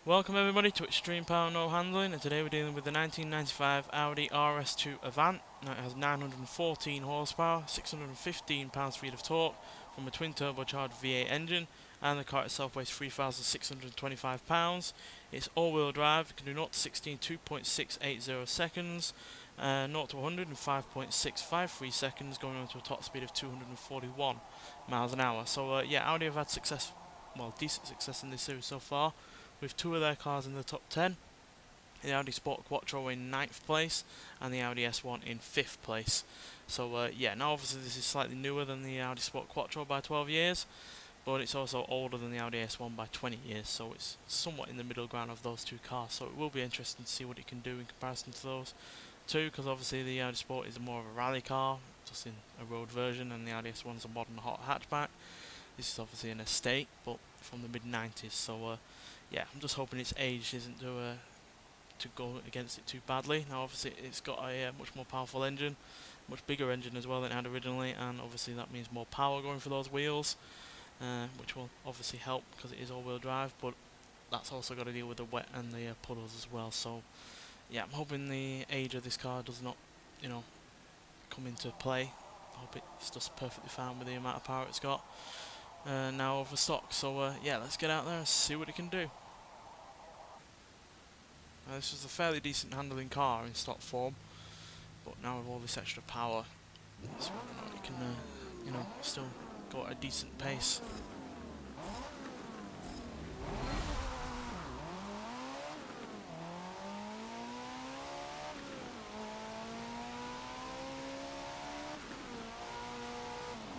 Welcome everybody to Extreme Power No Handling, and today we're dealing with the 1995 Audi RS2 Avant. Now it has 914 horsepower, 615 pounds-feet of torque from a twin turbocharged V8 engine, and the car itself weighs 3,625 pounds. It's all-wheel drive, it can do 0 to 60 in 2.680 seconds, 0 to 100 in 5.653 seconds, going on to a top speed of 241 miles an hour. So yeah, Audi have had decent success in this series so far, with two of their cars in the top 10, the Audi Sport Quattro in 9th place and the Audi S1 in 5th place. So yeah, now obviously this is slightly newer than the Audi Sport Quattro by 12 years, but it's also older than the Audi S1 by 20 years, so it's somewhat in the middle ground of those two cars. So it will be interesting to see what it can do in comparison to those two, because obviously the Audi Sport is more of a rally car, just in a road version, and the Audi S1 is a modern hot hatchback. This is obviously an estate, but from the mid-90s, so yeah, I'm just hoping its age isn't to go against it too badly. Now obviously it's got a much more powerful engine, much bigger engine as well than it had originally, and obviously that means more power going for those wheels, which will obviously help because it is all-wheel drive, but that's also got to deal with the wet and the puddles as well. So yeah, I'm hoping the age of this car does not, come into play. I hope it's just perfectly fine with the amount of power it's got now over stock. So yeah, let's get out there and see what it can do. Now, this was a fairly decent handling car in stock form, but now with all this extra power, it's whether or not it can, still go at a decent pace.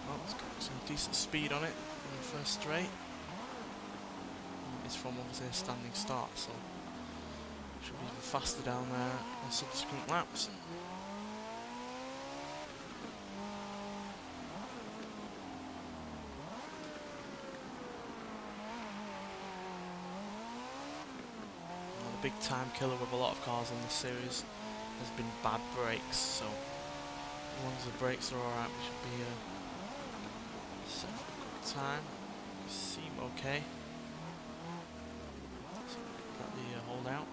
Well, it's got some decent speed on it in the first straight. It's from obviously a standing start, so should be even faster down there on subsequent laps. Well, the big time killer with a lot of cars in this series has been bad brakes, so as long as the brakes are alright, we should be set for a good time. They seem okay. So got the hold out.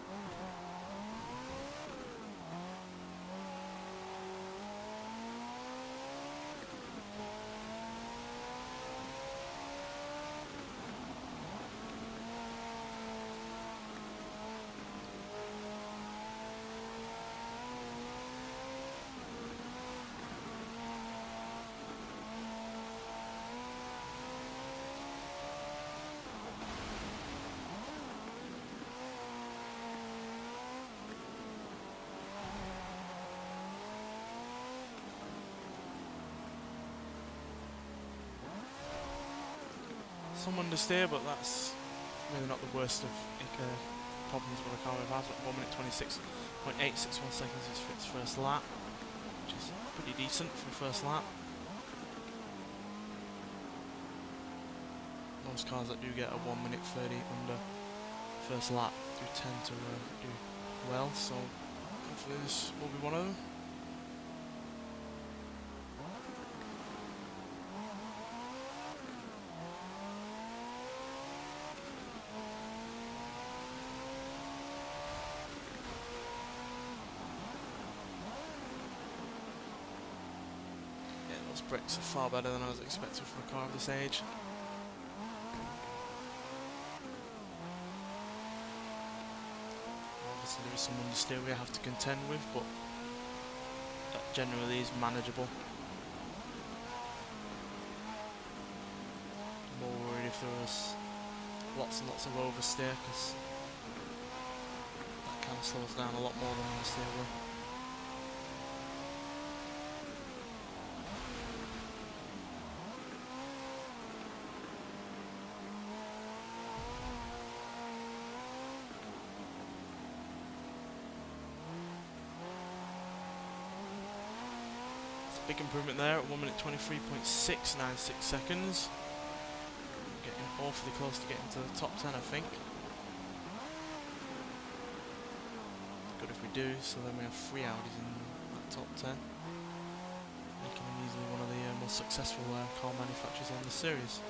Some understeer, but that's really not the worst of problems with a car we've had. 1 minute 26.861 seconds is for its first lap, which is pretty decent for a first lap. Most cars that do get a 1 minute 30 under first lap do tend to do well, so hopefully this will be one of them. Those brakes are far better than I was expecting for a car of this age. Obviously there is some understeer we have to contend with, but that generally is manageable. I'm more worried if there was lots and lots of oversteer, because that kind of slows down a lot more than understeer will. Big improvement there at 1 minute 23.696 seconds. Getting awfully close to getting to the top 10, I think. Good if we do, so then we have 3 Audis in that top 10. Making them easily one of the most successful car manufacturers on the series.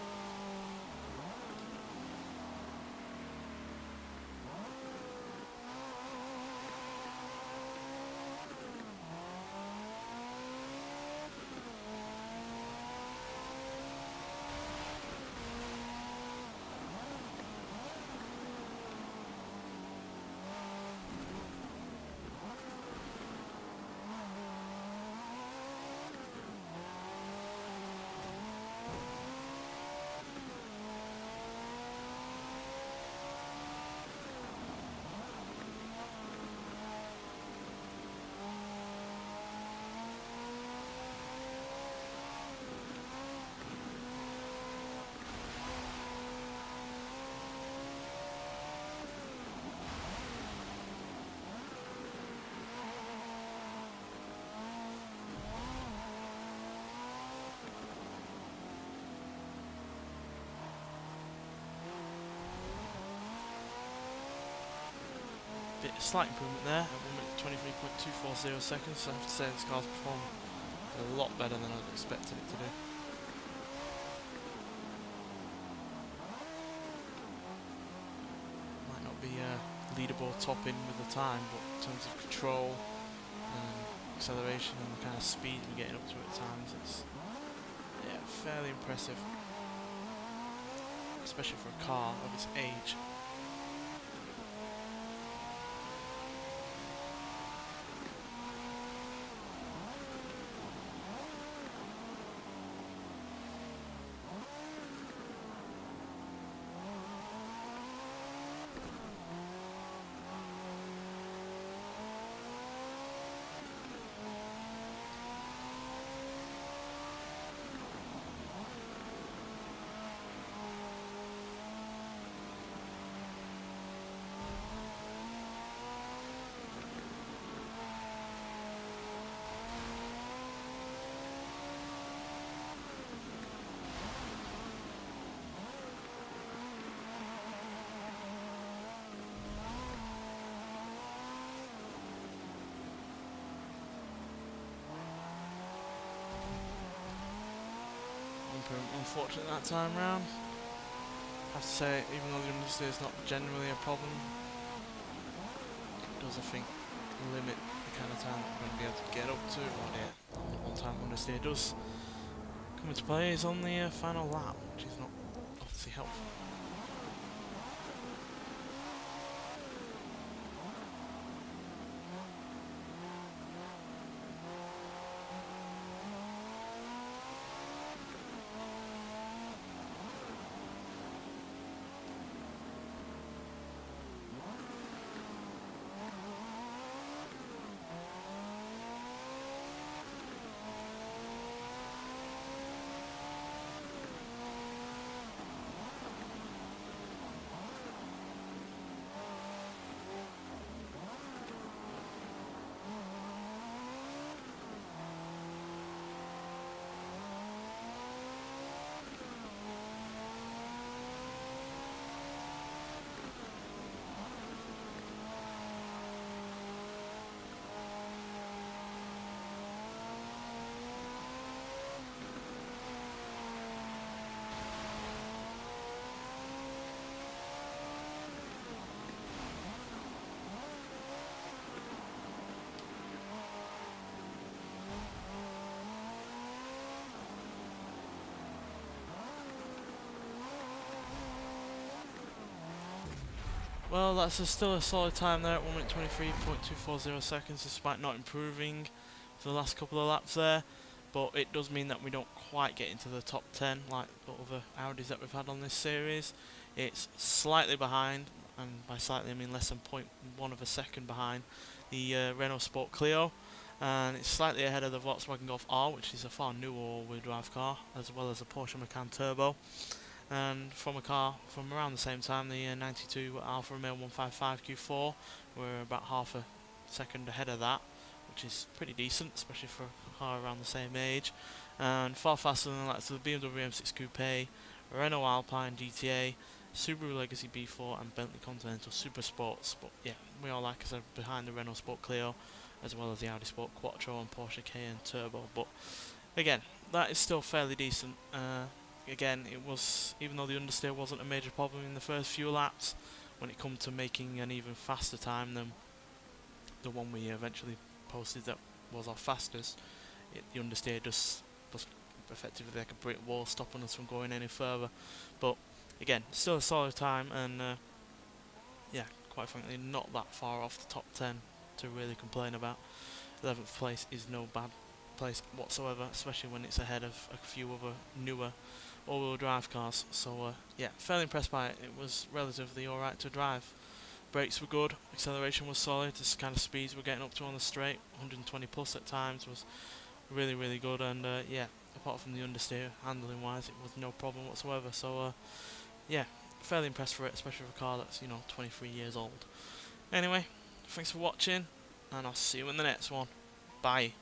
slight improvement there at 1 minute 23.240 seconds. So I have to say this car's performed a lot better than I'd expected it to do. Might not be leaderboard topping with the time, but in terms of control and acceleration and the kind of speed we're getting up to at times, it's fairly impressive, especially for a car of its age. Unfortunate that time round. I have to say, even though the understeer is not generally a problem, it does, I think, limit the kind of time that we're going to be able to get up to. On the one-time understeer does come into play is on the final lap, which is not obviously helpful. Well, that's still a solid time there at 1 minute 23.240 seconds, despite not improving for the last couple of laps there. But it does mean that we don't quite get into the top 10 like the other Audis that we've had on this series. It's slightly behind, and by slightly I mean less than 0.1 of a second behind the Renault Sport Clio. And it's slightly ahead of the Volkswagen Golf R, which is a far newer all-wheel drive car, as well as the Porsche Macan Turbo. And from a car from around the same time, the 92 Alfa Romeo 155 Q4, we're about half a second ahead of that, which is pretty decent, especially for a car around the same age. And far faster than that, so the BMW M6 Coupe, Renault Alpine DTA, Subaru Legacy B4 and Bentley Continental Supersports. But yeah, we are, like I said, behind the Renault Sport Clio, as well as the Audi Sport Quattro and Porsche Cayenne Turbo. But again, that is still fairly decent. Again, it was, even though the understeer wasn't a major problem in the first few laps, when it comes to making an even faster time than the one we eventually posted that was our fastest, the understeer just was effectively like a brick wall stopping us from going any further. But again, still a solid time, and yeah, quite frankly not that far off the top 10 to really complain about. 11th place is no bad place whatsoever, especially when it's ahead of a few other newer all-wheel drive cars. So yeah, fairly impressed by it. It was relatively alright to drive. Brakes were good, acceleration was solid, this kind of speeds we're getting up to on the straight, 120 plus at times, was really, really good. And yeah, apart from the understeer, handling wise, it was no problem whatsoever. So yeah, fairly impressed for it, especially for a car that's, 23 years old. Anyway, thanks for watching, and I'll see you in the next one. Bye.